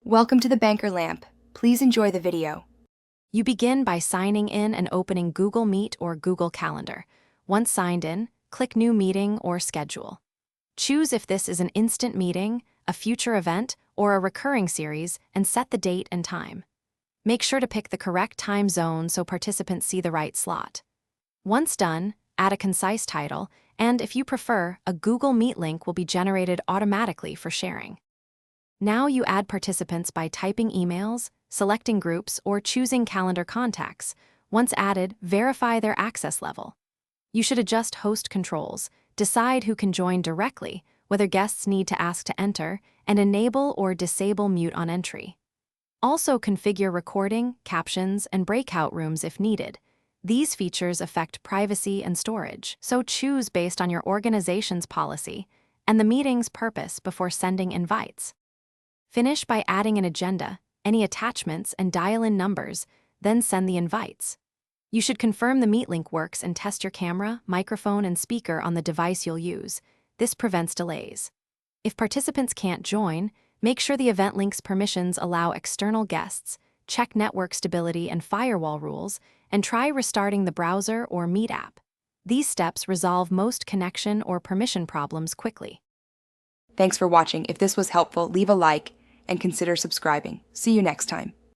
Welcome to the Banker Lamp. Please enjoy the video. You begin by signing in and opening Google Meet or Google Calendar. Once signed in, click New Meeting or Schedule. Choose if this is an instant meeting, a future event, or a recurring series, and set the date and time. Make sure to pick the correct time zone so participants see the right slot. Once done, add a concise title, and if you prefer, a Google Meet link will be generated automatically for sharing. Now you add participants by typing emails, selecting groups, or choosing calendar contacts. Once added, verify their access level. You should adjust host controls, decide who can join directly, whether guests need to ask to enter, and enable or disable mute on entry. Also configure recording, captions, and breakout rooms if needed. These features affect privacy and storage, so choose based on your organization's policy and the meeting's purpose before sending invites. Finish by adding an agenda, any attachments, and dial-in numbers, then send the invites. You should confirm the Meet link works and test your camera, microphone, and speaker on the device you'll use. This prevents delays. If participants can't join, make sure the event link's permissions allow external guests, check network stability and firewall rules, and try restarting the browser or Meet app. These steps resolve most connection or permission problems quickly. Thanks for watching. If this was helpful, leave a like and consider subscribing. See you next time.